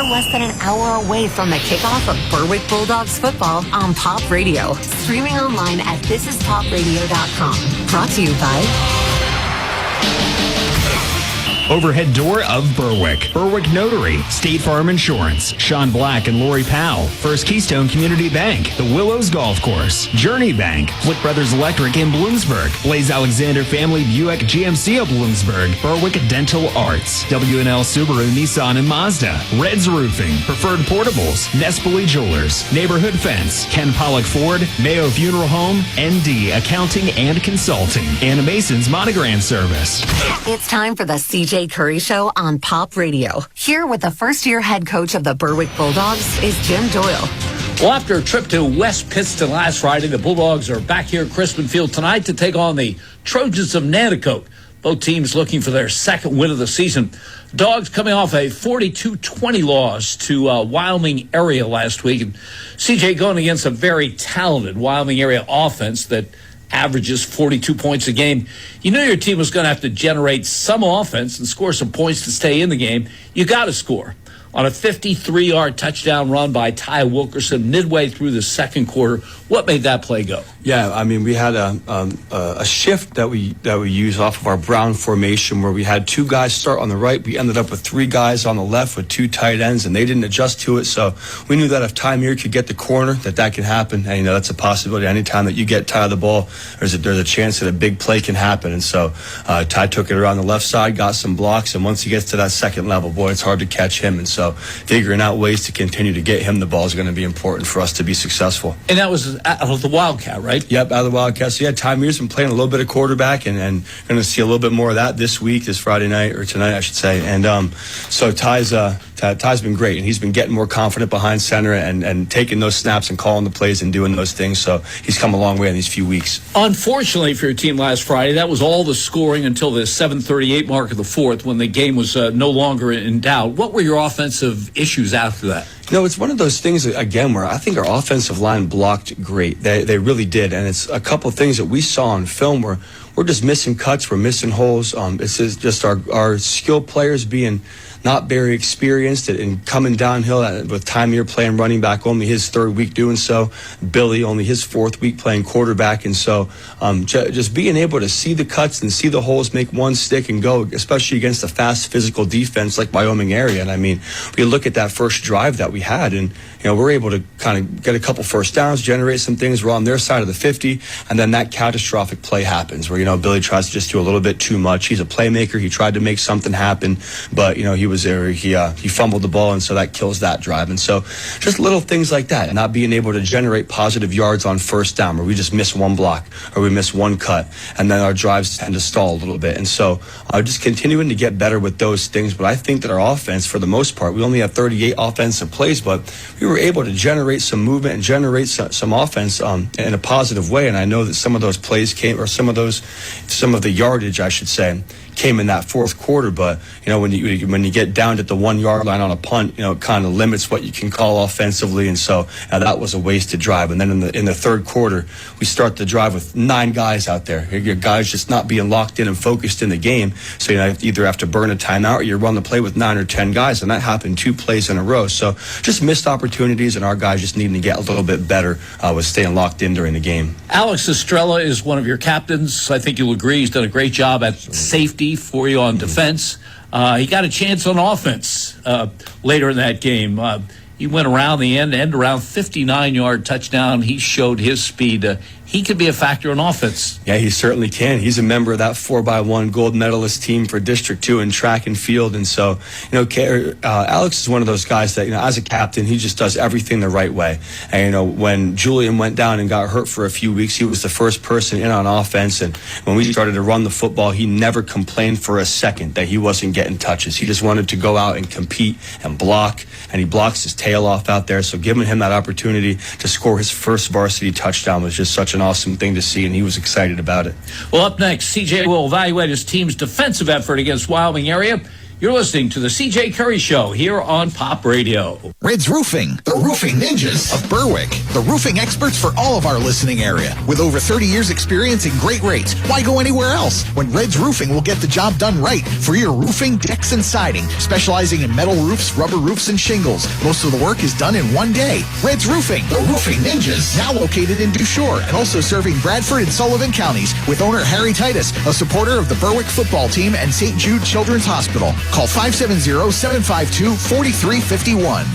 we're less than an hour away from the kickoff of Berwick Bulldogs football on Pop Radio. Streaming online at thisispopradio.com. Brought to you by Overhead Door of Berwick. Berwick Notary. State Farm Insurance. Sean Black and Lori Powell. First Keystone Community Bank. The Willows Golf Course. Journey Bank. Flick Brothers Electric in Bloomsburg. Blaze Alexander Family Buick GMC of Bloomsburg. Berwick Dental Arts. WNL Subaru Nissan and Mazda. Reds Roofing. Preferred Portables. Nespoli Jewelers. Neighborhood Fence. Ken Pollock Ford. Mayo Funeral Home. ND Accounting and Consulting. Anna Mason's Monogram Service. It's time for the CJ Curry Show on Pop Radio. Here with the first-year head coach of the Berwick Bulldogs is Jim Doyle. Well, after a trip to West Pittston last Friday, the Bulldogs are back here at Crispin Field tonight to take on the Trojans of Nanticoke. Both teams looking for their second win of the season. Dogs coming off a 42-20 loss to Wyoming area last week. And CJ going against a very talented Wyoming area offense that averages 42 points a game. You know your team was going to have to generate some offense and score some points to stay in the game. You got to score. On a 53-yard touchdown run by Ty Wilkerson midway through the second quarter, what made that play go? Yeah, I mean, we had a shift that we used off of our Brown formation where we had two guys start on the right. We ended up with three guys on the left with two tight ends, and they didn't adjust to it. So we knew that if Ty Muir could get the corner, that can happen. And, that's a possibility. Anytime that you get Ty the ball, there's a chance that a big play can happen. And so Ty took it around the left side, got some blocks, and once he gets to that second level, boy, it's hard to catch him. And so figuring out ways to continue to get him the ball is going to be important for us to be successful. And that was out of the Wildcat, right? Yep, out of the Wildcat. So, yeah, Ty Muir's been playing a little bit of quarterback and going to see a little bit more of that this week, this Friday night, or tonight, I should say. And so Ty's been great, and he's been getting more confident behind center and taking those snaps and calling the plays and doing those things. So he's come a long way in these few weeks. Unfortunately for your team last Friday, that was all the scoring until the 7:38 mark of the fourth when the game was no longer in doubt. What were your offensive issues after that? It's one of those things, again, where I think our offensive line blocked great. They really did. And it's a couple of things that we saw on film where we're just missing cuts, we're missing holes. It's just our skilled players being not very experienced and coming downhill with Ty Muir playing running back, only his third week doing so. Billy, only his fourth week playing quarterback. And so just being able to see the cuts and see the holes, make one stick and go, especially against a fast physical defense like Wyoming area. And I mean, we look at that first drive that we had, and we're able to kind of get a couple first downs, generate some things. We're on their side of the 50, and then that catastrophic play happens where Billy tries to just do a little bit too much. He's a playmaker. He tried to make something happen, but he was there. He fumbled the ball, and so that kills that drive. And so just little things like that, not being able to generate positive yards on first down, where we just miss one block or we miss one cut, and then our drives tend to stall a little bit. And so just continuing to get better with those things. But I think that our offense, for the most part, we only have 38 offensive plays, but we were able to generate some movement and generate some offense in a positive way. And I know that some of those plays came, or some of the yardage, I should say, came in that fourth quarter. But when you get down at the 1 yard line on a punt, it kind of limits what you can call offensively. And so that was a wasted drive. And then in the third quarter, we start the drive with 9 guys out there. Your guys just not being locked in and focused in the game. So you either have to burn a timeout or you run the play with 9 or 10 guys, and that happened 2 plays in a row. So just missed opportunities, and our guys just needing to get a little bit better with staying locked in during the game. Alex Estrella is one of your captains. I think you'll agree he's done a great job at safety for you on defense. He got a chance on offense later in that game. He went around the end around 59-yard touchdown. He showed his speed. He could be a factor in offense. Yeah, he certainly can. He's a member of that 4x1 gold medalist team for District 2 in track and field. And so, Alex is one of those guys that, as a captain, he just does everything the right way. And, when Julian went down and got hurt for a few weeks, he was the first person in on offense. And when we started to run the football, he never complained for a second that he wasn't getting touches. He just wanted to go out and compete and block, and he blocks his tail off out there. So giving him that opportunity to score his first varsity touchdown was just such an awesome thing to see, and he was excited about it. Well, up next, CJ will evaluate his team's defensive effort against Wyoming area. You're listening to the CJ Curry Show here on Pop Radio. Red's Roofing, the roofing ninjas of Berwick. The roofing experts for all of our listening area. With over 30 years experience and great rates, why go anywhere else when Red's Roofing will get the job done right for your roofing, decks, and siding. Specializing in metal roofs, rubber roofs, and shingles. Most of the work is done in one day. Red's Roofing, the roofing ninjas. Now located in Dushore and also serving Bradford and Sullivan counties with owner Harry Titus, a supporter of the Berwick football team and St. Jude Children's Hospital. Call 570-752-4351.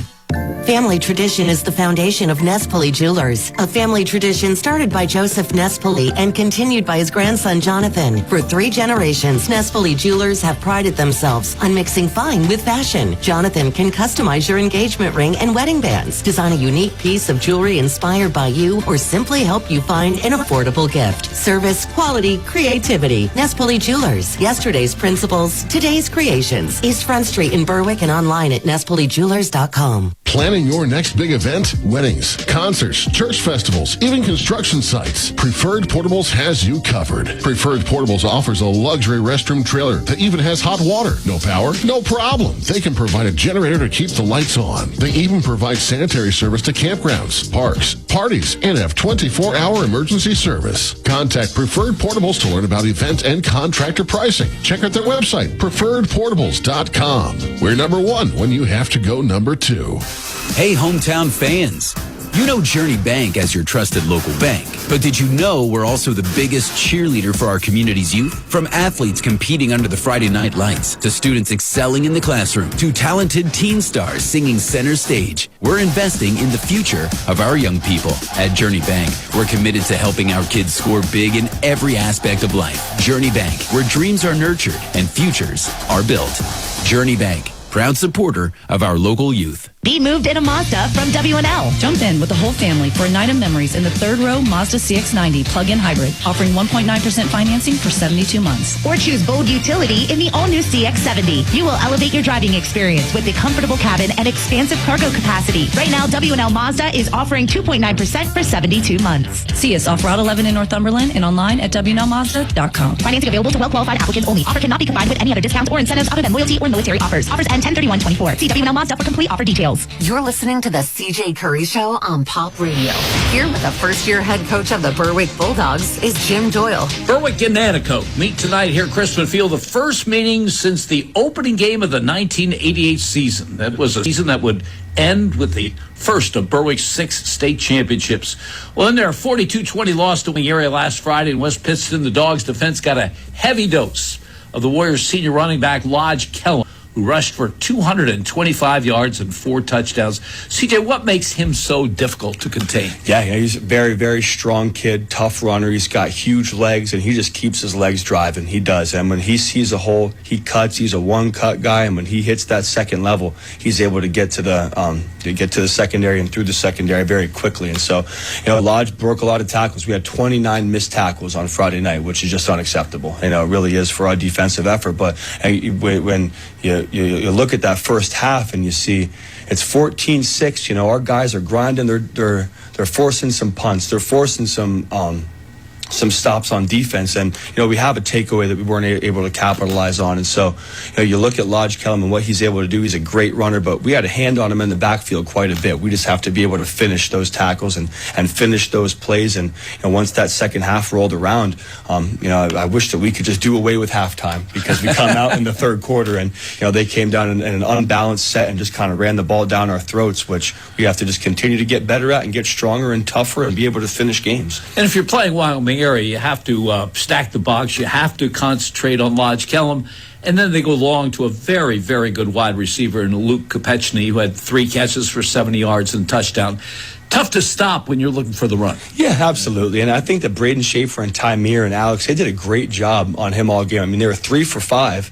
Family tradition is the foundation of Nespoli Jewelers, a family tradition started by Joseph Nespoli and continued by his grandson Jonathan. For 3 generations, Nespoli Jewelers have prided themselves on mixing fine with fashion. Jonathan can customize your engagement ring and wedding bands, design a unique piece of jewelry inspired by you, or simply help you find an affordable gift. Service, quality, creativity. Nespoli Jewelers. Yesterday's principles, today's creations. East Front Street in Berwick and online at nespolijewelers.com. Planning your next big event? Weddings, concerts, church festivals, even construction sites. Preferred Portables has you covered. Preferred Portables offers a luxury restroom trailer that even has hot water. No power? No problem. They can provide a generator to keep the lights on. They even provide sanitary service to campgrounds, parks, parties, and have 24-hour emergency service. Contact Preferred Portables to learn about event and contractor pricing. Check out their website, preferredportables.com. We're number 1 when you have to go number 2. Hey, hometown fans. You know Journey Bank as your trusted local bank. But did you know we're also the biggest cheerleader for our community's youth? From athletes competing under the Friday night lights, to students excelling in the classroom, to talented teen stars singing center stage, we're investing in the future of our young people. At Journey Bank, we're committed to helping our kids score big in every aspect of life. Journey Bank, where dreams are nurtured and futures are built. Journey Bank, proud supporter of our local youth. Be moved in a Mazda from W&L. Jump in with the whole family for a night of memories in the third row Mazda CX-90 plug-in hybrid, offering 1.9% financing for 72 months. Or choose bold utility in the all-new CX-70. You will elevate your driving experience with a comfortable cabin and expansive cargo capacity. Right now, W&L Mazda is offering 2.9% for 72 months. See us off Route 11 in Northumberland and online at WNLMazda.com. Financing available to well-qualified applicants only. Offer cannot be combined with any other discounts or incentives other than loyalty or military offers. Offers end 10/31/24. See W&L Mazda for complete offer details. You're listening to the CJ Curry Show on Pop Radio. Here with the first-year head coach of the Berwick Bulldogs is Jim Doyle. Berwick and Nanticoke meet tonight here at Crispin Field, the first meeting since the opening game of the 1988 season. That was a season that would end with the first of Berwick's 6 state championships. Well, in their 42-20 loss to Wing area last Friday in West Pittston, the Dogs' defense got a heavy dose of the Warriors' senior running back Lodge Kellum, who rushed for 225 yards and 4 touchdowns. CJ, what makes him so difficult to contain? Yeah, he's a very, very strong kid, tough runner. He's got huge legs, and he just keeps his legs driving. He does. And when he sees a hole, he cuts. He's a one-cut guy, and when he hits that second level, he's able to get to the secondary and through the secondary very quickly. And so, Lodge broke a lot of tackles. We had 29 missed tackles on Friday night, which is just unacceptable. It really is for our defensive effort. But when you look at that first half and you see it's 14-6. Our guys are grinding. They're forcing some punts. They're forcing some stops on defense, and we have a takeaway that we weren't able to capitalize on. And so you look at Lodge Kellum and what he's able to do. He's a great runner, but we had a hand on him in the backfield quite a bit. We just have to be able to finish those tackles and finish those plays. And once that second half rolled around, I wish that we could just do away with halftime, because we come out in the third quarter and they came down in an unbalanced set and just kind of ran the ball down our throats, which we have to just continue to get better at and get stronger and tougher and be able to finish games. And if you're playing Wyoming area, you have to stack the box. You have to concentrate on Lodge Kellum. And then they go long to a very, very good wide receiver in Luke Kopechny, who had 3 catches for 70 yards and a touchdown. Tough to stop when you're looking for the run. Yeah, absolutely. And I think that Braden Schaefer and Ty Meir and Alex, they did a great job on him all game. I mean, they were 3 for 5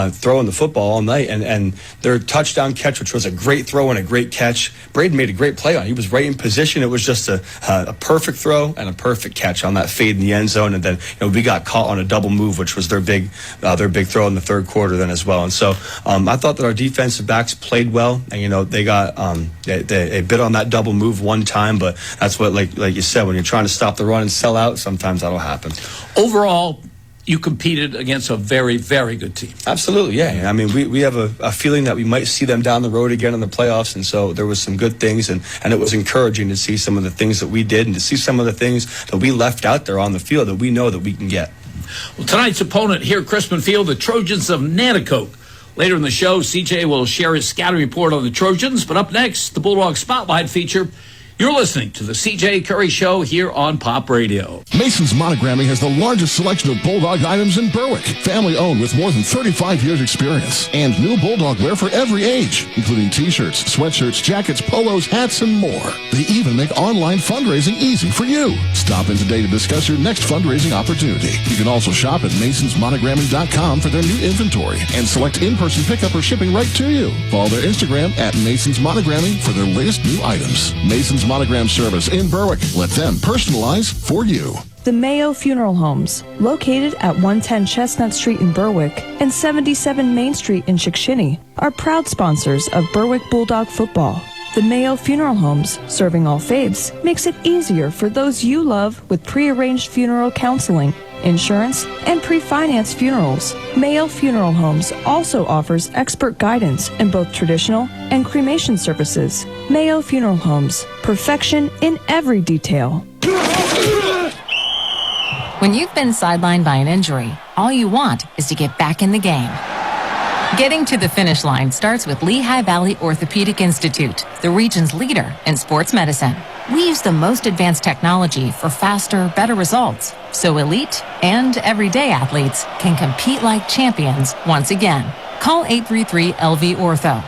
throwing the football all night. And their touchdown catch, which was a great throw and a great catch, Braden made a great play on. He was right in position. It was just a perfect throw and a perfect catch on that fade in the end zone. And then we got caught on a double move, which was their big throw in the third quarter then as well. And so I thought that our defensive backs played well. And they got they bit on that double move one time, but that's what, like you said, when you're trying to stop the run and sell out, sometimes that'll happen. Overall, you competed against a very, very good team. Absolutely, yeah. I mean, we have a feeling that we might see them down the road again in the playoffs, and so there was some good things, and it was encouraging to see some of the things that we did and to see some of the things that we left out there on the field that we know that we can get. Well, tonight's opponent here at Crispin Field, the Trojans of Nanticoke. Later in the show, CJ will share his scouting report on the Trojans, but up next, the Bulldog Spotlight feature. You're listening to the CJ Curry Show here on Pop Radio. Mason's Monogramming has the largest selection of Bulldog items in Berwick. Family owned with more than 35 years experience. And new Bulldog wear for every age, including t-shirts, sweatshirts, jackets, polos, hats, and more. They even make online fundraising easy for you. Stop in today to discuss your next fundraising opportunity. You can also shop at masonsmonogramming.com for their new inventory and select in-person pickup or shipping right to you. Follow their Instagram at Mason's Monogramming for their latest new items. Mason's Monogram Service in Berwick. Let them personalize for you. The Mayo Funeral Homes, located at 110 Chestnut Street in Berwick and 77 Main Street in Chickashinny, are proud sponsors of Berwick Bulldog football. The Mayo Funeral Homes, serving all faiths, makes it easier for those you love with pre-arranged funeral counseling, insurance, and pre-financed funerals. Mayo Funeral Homes also offers expert guidance in both traditional and cremation services. Mayo Funeral Homes, perfection in every detail. When you've been sidelined by an injury, all you want is to get back in the game. Getting to the finish line starts with Lehigh Valley Orthopedic Institute, the region's leader in sports medicine. We use the most advanced technology for faster, better results, so elite and everyday athletes can compete like champions once again. Call 833-LV-ORTHO.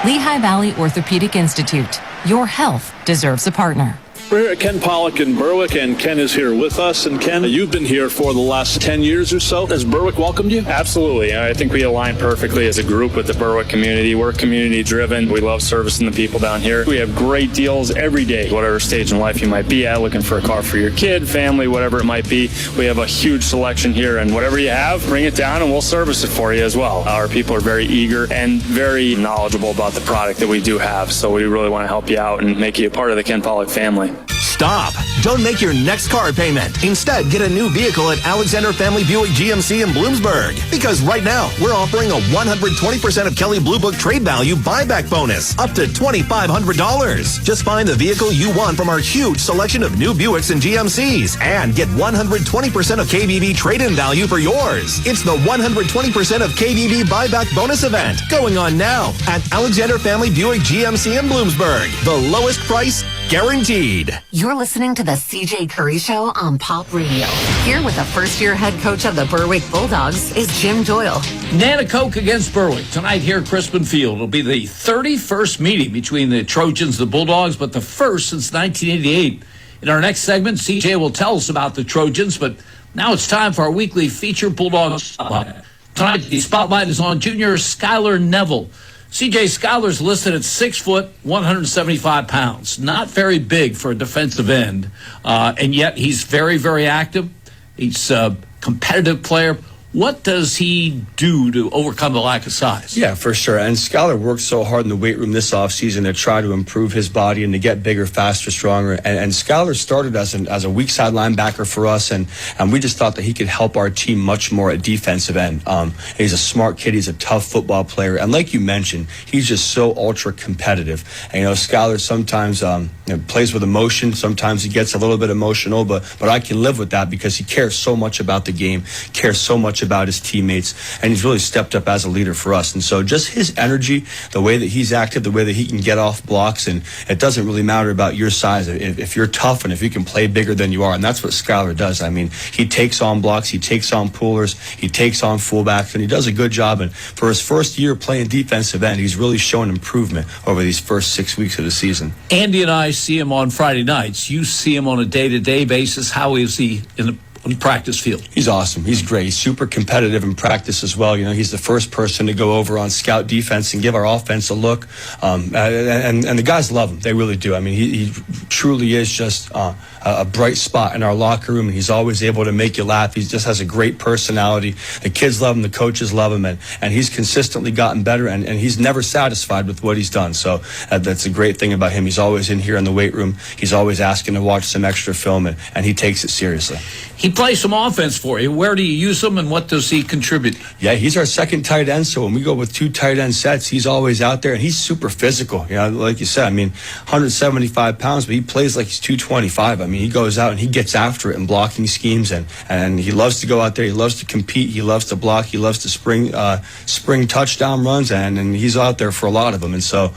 Lehigh Valley Orthopedic Institute. Your health deserves a partner. We're here at Ken Pollock in Berwick, and Ken is here with us. And Ken, you've been here for the last 10 years or so. Has Berwick welcomed you? Absolutely. I think we align perfectly as a group with the Berwick community. We're community-driven. We love servicing the people down here. We have great deals every day, whatever stage in life you might be at, looking for a car for your kid, family, whatever it might be. We have a huge selection here, and whatever you have, bring it down, and we'll service it for you as well. Our people are very eager and very knowledgeable about the product that we do have, so we really want to help you out and make you a part of the Ken Pollock family. Stop. Don't make your next car payment. Instead, get a new vehicle at Alexander Family Buick GMC in Bloomsburg. Because right now, we're offering a 120% of Kelley Blue Book trade value buyback bonus, up to $2,500. Just find the vehicle you want from our huge selection of new Buicks and GMCs and get 120% of KBB trade-in value for yours. It's the 120% of KBB buyback bonus event going on now at Alexander Family Buick GMC in Bloomsburg. The lowest price guaranteed. You're listening to the CJ Curry Show on Pop Radio. Here with the first-year head coach of the Berwick Bulldogs is Jim Doyle. Nanticoke against Berwick tonight here at Crispin Field. It'll be the 31st meeting between the Trojans and the Bulldogs, but the first since 1988. In our next segment, CJ will tell us about the Trojans, but now it's time for our weekly feature Bulldog Spotlight. Tonight, the spotlight is on junior Skylar Neville. CJ, Skylar's listed at 6 foot, 175 pounds. Not very big for a defensive end, and yet he's very, very active. He's a competitive player. What does he do to overcome the lack of size? Yeah, for sure. And Skylar worked so hard in the weight room this offseason to try to improve his body and to get bigger, faster, stronger. And Skylar started as a weak side linebacker for us, and we just thought that he could help our team much more at defensive end. He's a smart kid. He's a tough football player. And like you mentioned, he's just so ultra competitive. And, Skylar sometimes plays with emotion. Sometimes he gets a little bit emotional, but I can live with that because he cares so much about the game, cares so much about his teammates, and he's really stepped up as a leader for us. And so just his energy, the way that he's active, the way that he can get off blocks, and it doesn't really matter about your size. If you're tough and if you can play bigger than you are, and that's what Skylar does. I mean, he takes on blocks, he takes on pullers, he takes on fullbacks, and he does a good job. And for his first year playing defensive end, he's really shown improvement over these first 6 weeks of the season. Andy and I see him on Friday nights. You see him on a day-to-day basis. How is he on the practice field? He's awesome. He's great. He's super competitive in practice as well. He's the first person to go over on scout defense and give our offense a look. And the guys love him. They really do. I mean, he truly is just a a bright spot in our locker room, and he's always able to make you laugh. He just has a great personality. The kids love him, the coaches love him, and he's consistently gotten better, and he's never satisfied with what he's done. So that's a great thing about him. He's always in here in the weight room. He's always asking to watch some extra film, and he takes it seriously. He plays some offense for you. Where do you use him, and what does he contribute? Yeah, he's our second tight end, so when we go with two tight end sets, he's always out there, and he's super physical. You know, like you said, I mean, 175 pounds, but he plays like he's 225. I mean, he goes out and he gets after it in blocking schemes, and he loves to go out there. He loves to compete. He loves to block. He loves to spring touchdown runs, and he's out there for a lot of them. And so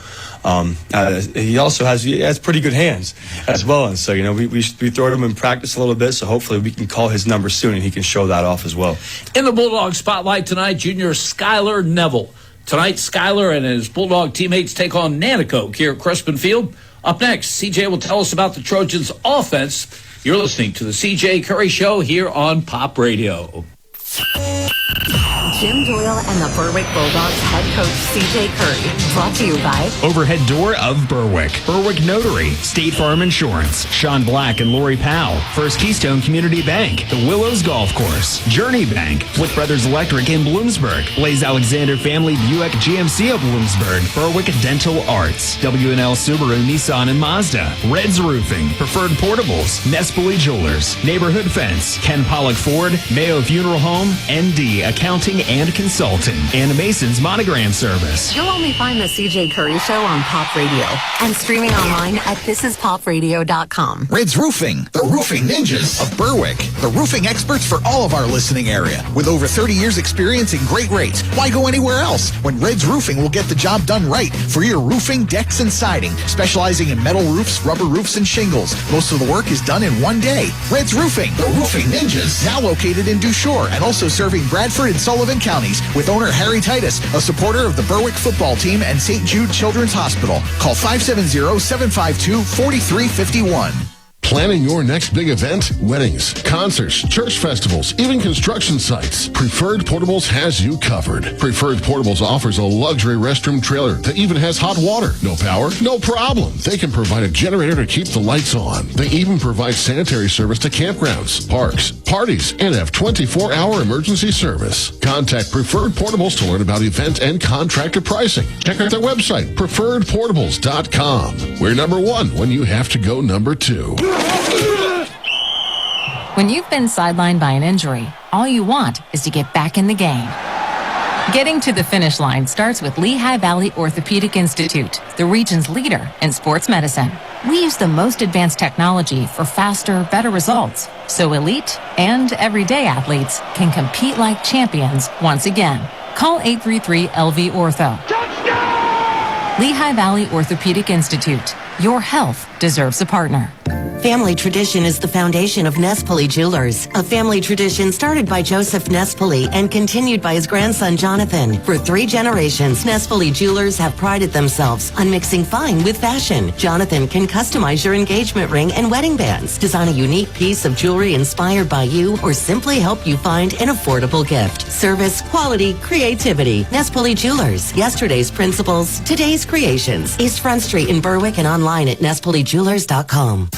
he also has pretty good hands as well. And so, you know, we throw him in practice a little bit, so hopefully we can call his number soon and he can show that off as well. In the Bulldog Spotlight tonight, junior Skylar Neville. Tonight, Skylar and his Bulldog teammates take on Nanticoke here at Crispin Field. Up next, CJ will tell us about the Trojans' offense. You're listening to the CJ Curry Show here on Pop Radio. Jim Doyle and the Berwick Bulldogs head coach CJ Curry. Brought to you by Overhead Door of Berwick, Berwick Notary, State Farm Insurance, Sean Black and Lori Powell, First Keystone Community Bank, the Willows Golf Course, Journey Bank, Flick Brothers Electric in Bloomsburg, Blaze Alexander Family Buick GMC of Bloomsburg, Berwick Dental Arts, WNL Subaru Nissan and Mazda, Reds Roofing, Preferred Portables, Nespoli Jewelers, Neighborhood Fence, Ken Pollock Ford, Mayo Funeral Home, ND Accounting and Consulting, and Mason's Monogram Service. You'll only find the CJ Curry Show on Pop Radio and streaming online at thisispopradio.com. Reds Roofing, the roofing ninjas of Berwick. The roofing experts for all of our listening area. With over 30 years experience and great rates. Why go anywhere else when Reds Roofing will get the job done right for your roofing, decks, and siding. Specializing in metal roofs, rubber roofs, and shingles. Most of the work is done in one day. Reds Roofing, the roofing ninjas. Now located in Dushore and also serving Bradford and Sullivan counties with owner Harry Titus, a supporter of the Berwick football team and St. Jude Children's Hospital. Call 570-752-4351. Planning your next big event? Weddings, concerts, church festivals, even construction sites. Preferred Portables has you covered. Preferred Portables offers a luxury restroom trailer that even has hot water. No power? No problem. They can provide a generator to keep the lights on. They even provide sanitary service to campgrounds, parks, parties, and have 24-hour emergency service. Contact Preferred Portables to learn about event and contractor pricing. Check out their website, preferredportables.com. We're number one when you have to go number two. When you've been sidelined by an injury, all you want is to get back in the game. Getting to the finish line starts with Lehigh Valley Orthopedic Institute, the region's leader in sports medicine. We use the most advanced technology for faster, better results, so elite and everyday athletes can compete like champions once again. Call 833-LV-ORTHO. Lehigh Valley Orthopedic Institute. Your health deserves a partner. Family tradition is the foundation of Nespoli Jewelers, a family tradition started by Joseph Nespoli and continued by his grandson Jonathan. For 3 generations, Nespoli Jewelers have prided themselves on mixing fine with fashion. Jonathan can customize your engagement ring and wedding bands, design a unique piece of jewelry inspired by you, or simply help you find an affordable gift. Service, quality, creativity. Nespoli Jewelers. Yesterday's principles, today's creations. East Front Street in Berwick and online at nespolijewelers.com.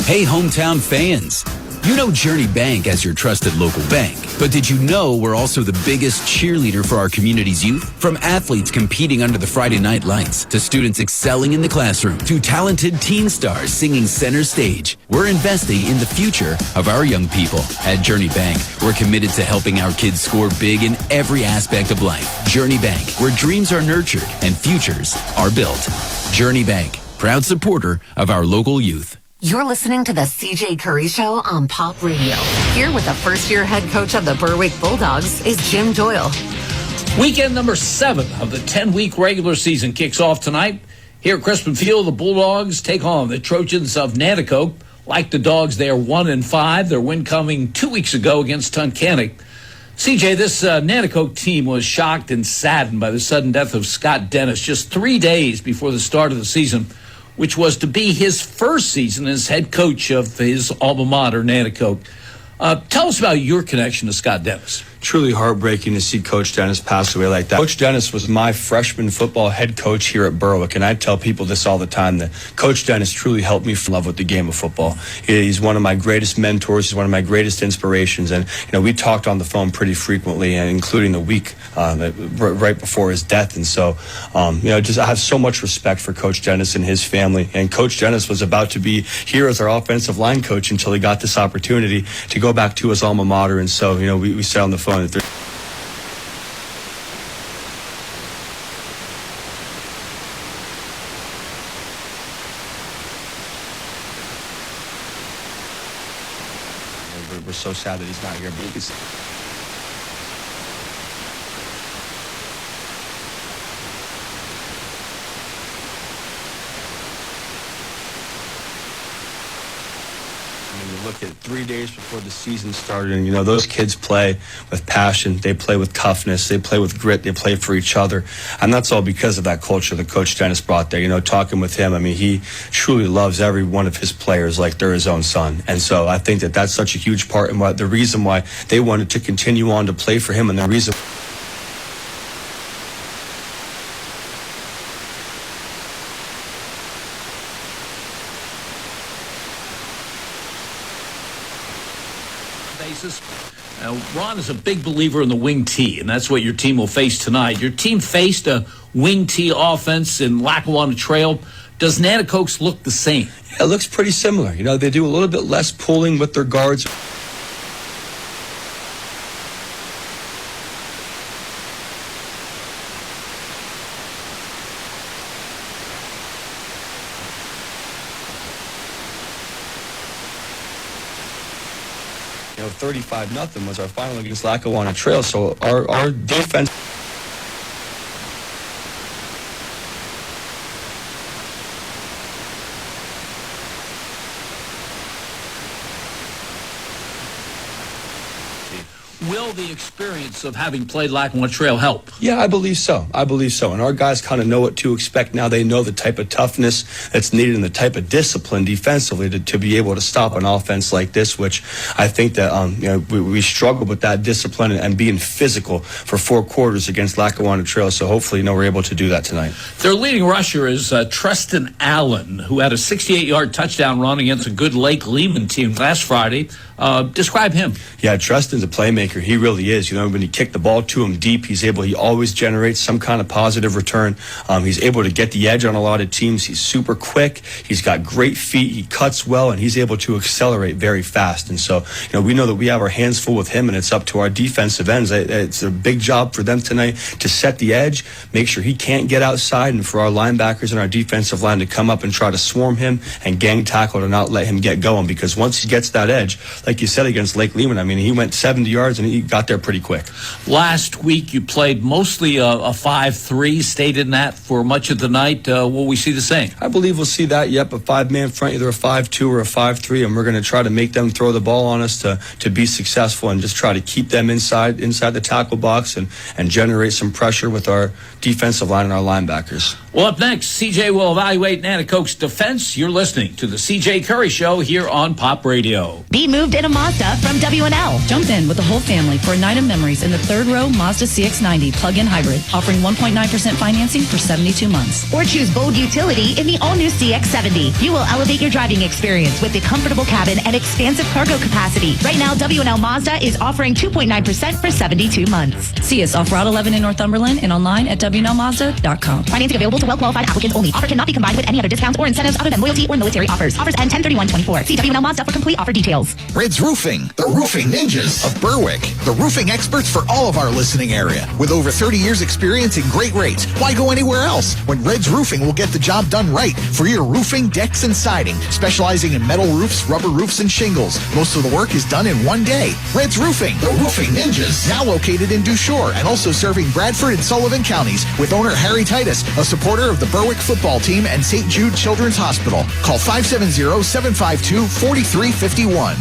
Hey, hometown fans. You know Journey Bank as your trusted local bank. But did you know we're also the biggest cheerleader for our community's youth? From athletes competing under the Friday night lights, to students excelling in the classroom, to talented teen stars singing center stage, we're investing in the future of our young people. At Journey Bank, we're committed to helping our kids score big in every aspect of life. Journey Bank, where dreams are nurtured and futures are built. Journey Bank, proud supporter of our local youth. You're listening to the CJ Curry Show on Pop Radio. Here with the first-year head coach of the Berwick Bulldogs is Jim Doyle. Weekend number 7 of the 10-week regular season kicks off tonight. Here at Crispin Field, the Bulldogs take on the Trojans of Nanticoke. Like the Dogs, they are 1-5. Their win coming 2 weeks ago against Tunkhannock. CJ, this Nanticoke team was shocked and saddened by the sudden death of Scott Dennis just 3 days before the start of the season, which was to be his first season as head coach of his alma mater, Nanticoke. Tell us about your connection to Scott Dennis. truly heartbreaking to see Coach Dennis pass away like that. Coach Dennis was my freshman football head coach here at Berwick, and I tell people this all the time, that Coach Dennis truly helped me fall in love with the game of football. He's one of my greatest mentors. He's one of my greatest inspirations, and we talked on the phone pretty frequently, and including the week right before his death. And so, just I have so much respect for Coach Dennis and his family. And Coach Dennis was about to be here as our offensive line coach until he got this opportunity to go back to his alma mater. And so, we said on the phone that we're so sad that he's not here. But look at 3 days before the season started, and those kids play with passion, they play with toughness, they play with grit, they play for each other, and that's all because of that culture that Coach Dennis brought there. Talking with him, he truly loves every one of his players like they're his own son, and so I think that that's such a huge part and the reason why they wanted to continue on to play for him, and the reason basis. Ron is a big believer in the wing T, and that's what your team will face tonight. Your team faced a wing T offense in Lackawanna Trail. Does Nanticoke's look the same? Yeah, it looks pretty similar. They do a little bit less pulling with their guards. 35-0 was our final against Lackawanna Trail. So our defense. Will the experience of having played Lackawanna Trail help? Yeah, I believe so. And our guys kind of know what to expect now. They know the type of toughness that's needed and the type of discipline defensively to be able to stop an offense like this, which I think that we struggled with that discipline and being physical for 4 quarters against Lackawanna Trail. So hopefully, we're able to do that tonight. Their leading rusher is Treston Allen, who had a 68-yard touchdown run against a good Lake Lehman team last Friday. Describe him. Yeah, Treston's a playmaker. He really is. When you kick the ball to him deep, he always generates some kind of positive return. He's able to get the edge on a lot of teams. He's super quick. He's got great feet. He cuts well, and he's able to accelerate very fast. And so, we know that we have our hands full with him, and it's up to our defensive ends. It's a big job for them tonight to set the edge, make sure he can't get outside, and for our linebackers and our defensive line to come up and try to swarm him and gang tackle to not let him get going. Because once he gets that edge, like you said against Lake Lehman, he went 70 yards and he got there pretty quick. Last week you played mostly a 5-3, stayed in that for much of the night. Will we see the same? I believe we'll see that. Yep, a 5-man front, either a 5-2 or a 5-3, and we're going to try to make them throw the ball on us to be successful and just try to keep them inside the tackle box and generate some pressure with our defensive line and our linebackers. Well, up next, CJ will evaluate Nanticoke's defense. You're listening to the CJ Curry Show here on Pop Radio. Be moved in a Mazda from WNL. Jump in with the whole family for a night of memories in the third row Mazda CX-90 plug-in hybrid, offering 1.9% financing for 72 months. Or choose bold utility in the all-new CX-70. You will elevate your driving experience with the comfortable cabin and expansive cargo capacity. Right now, WNL Mazda is offering 2.9% for 72 months. See us off Route 11 in Northumberland and online at WNLMazda.com. Financing available to well-qualified applicants only. Offer cannot be combined with any other discounts or incentives other than loyalty or military offers. Offers end 10/31/24. See WNL Mazda for complete offer details. Red's Roofing, the roofing ninjas of Berwick. The roofing experts for all of our listening area. With over 30 years experience and great rates, why go anywhere else when Red's Roofing will get the job done right for your roofing, decks, and siding. Specializing in metal roofs, rubber roofs, and shingles. Most of the work is done in one day. Red's Roofing, the roofing ninjas. Now located in Dushore and also serving Bradford and Sullivan counties with owner Harry Titus, a supporter of the Berwick football team and St. Jude Children's Hospital. Call 570-752-4351.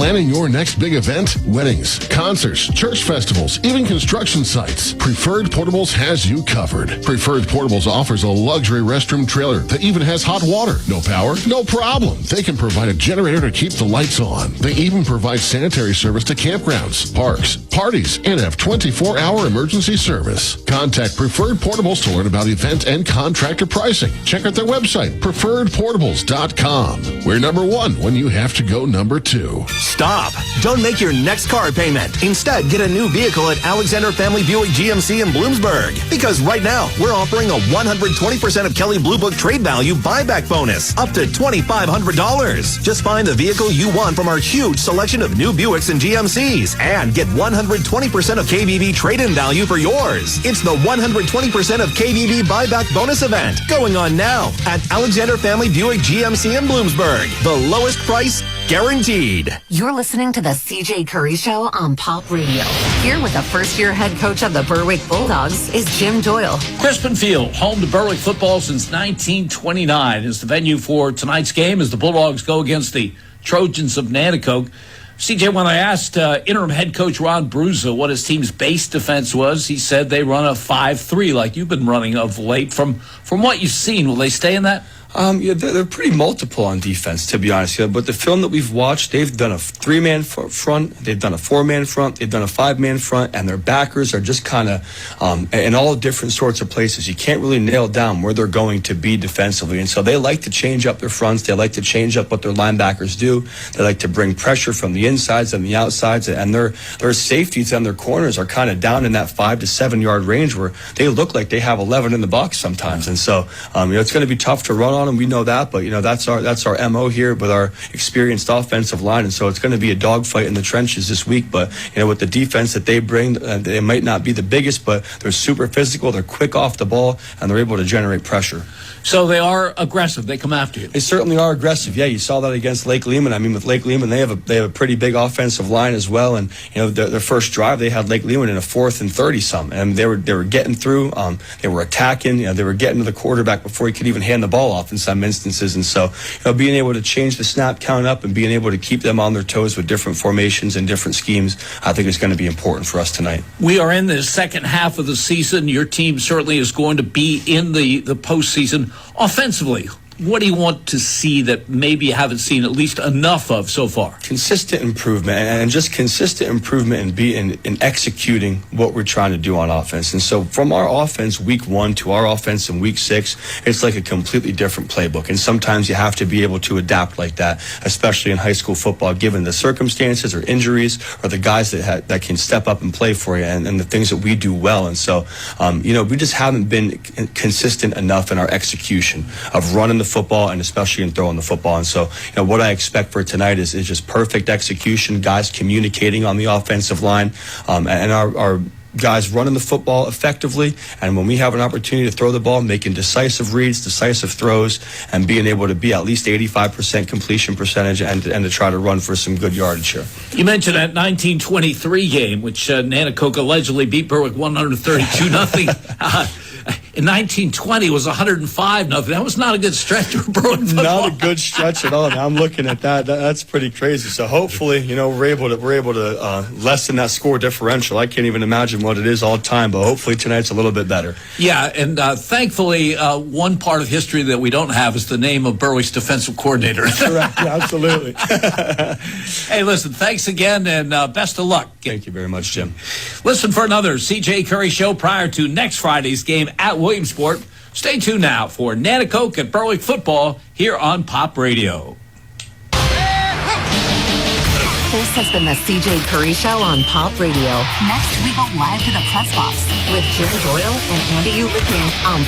Planning your next big event? Weddings, concerts, church festivals, even construction sites. Preferred Portables has you covered. Preferred Portables offers a luxury restroom trailer that even has hot water. No power? No problem. They can provide a generator to keep the lights on. They even provide sanitary service to campgrounds, parks, parties, and have 24-hour emergency service. Contact Preferred Portables to learn about event and contractor pricing. Check out their website, preferredportables.com. We're number one when you have to go number two. Stop. Don't make your next car payment. Instead, get a new vehicle at Alexander Family Buick GMC in Bloomsburg. Because right now, we're offering a 120% of Kelley Blue Book trade value buyback bonus, up to $2,500. Just find the vehicle you want from our huge selection of new Buicks and GMCs and get 120% of KBB trade-in value for yours. It's the 120% of KBB buyback bonus event going on now at Alexander Family Buick GMC in Bloomsburg. The lowest price guaranteed. You're listening to the CJ Curry Show on Pop Radio. Here with the first-year head coach of the Berwick Bulldogs is Jim Doyle. Crispin Field, home to Berwick football since 1929, is the venue for tonight's game as the Bulldogs go against the Trojans of Nanticoke. CJ, when I asked interim head coach Ron Bruza what his team's base defense was, he said they run a 5-3 like you've been running of late. From what you've seen, will they stay in that? Yeah, they're pretty multiple on defense, to be honest. Yeah, but the film that we've watched, they've done a 3-man front, they've done a 4-man front, they've done a 5-man front, and their backers are just kind of in all different sorts of places. You can't really nail down where they're going to be defensively, and so they like to change up their fronts. They like to change up what their linebackers do. They like to bring pressure from the insides and the outsides, and their safeties and their corners are kind of down in that 5 to 7 yard range where they look like they have 11 in the box sometimes, and so it's going to be tough to run on them. We know that, but that's our MO here with our experienced offensive line, and so it's going to be a dogfight in the trenches this week. But with the defense that they bring, they might not be the biggest, but they're super physical. They're quick off the ball, and they're able to generate pressure. So they are aggressive. They come after you. They certainly are aggressive. Yeah, you saw that against Lake Lehman. I mean, with Lake Lehman, they have a pretty big offensive line as well. And their first drive, they had Lake Lehman in a 4th and 30-some, and they were getting through. They were attacking. They were getting to the quarterback before he could even hand the ball off in some instances. And so, being able to change the snap count up and being able to keep them on their toes with different formations and different schemes, I think is going to be important for us tonight. We are in the second half of the season. Your team certainly is going to be in the postseason. Offensively, what do you want to see that maybe you haven't seen at least enough of so far? Consistent improvement, and just consistent improvement in executing what we're trying to do on offense. And so from our offense week 1 to our offense in week 6, it's like a completely different playbook. And sometimes you have to be able to adapt like that, especially in high school football, given the circumstances or injuries or the guys that can step up and play for you and the things that we do well. And so, we just haven't been consistent enough in our execution of running the football and especially in throwing the football. And so, what I expect for tonight is just perfect execution, guys communicating on the offensive line, and our guys running the football effectively. And when we have an opportunity to throw the ball, making decisive reads, decisive throws, and being able to be at least 85% completion percentage and to try to run for some good yardage here. You mentioned that 1923 game, which Nanticoke allegedly beat Berwick 132-0. In 1920, it was 105-0. That was not a good stretch for Berwick football. Not a good stretch at all. Now I'm looking at that. That's pretty crazy. So hopefully, we're able to lessen that score differential. I can't even imagine what it is all the time, but hopefully tonight's a little bit better. Yeah, and thankfully, one part of history that we don't have is the name of Berwick's defensive coordinator. Correct. Yeah, absolutely. Hey, listen, thanks again, and best of luck. Thank you very much, Jim. Listen for another CJ Curry Show prior to next Friday's game at Williamsport. Stay tuned now for Nanticoke and Berwick football here on Pop Radio. This has been the CJ Curry Show on Pop Radio. Next, we go live to the press box with Jim Doyle and Andy Ulican on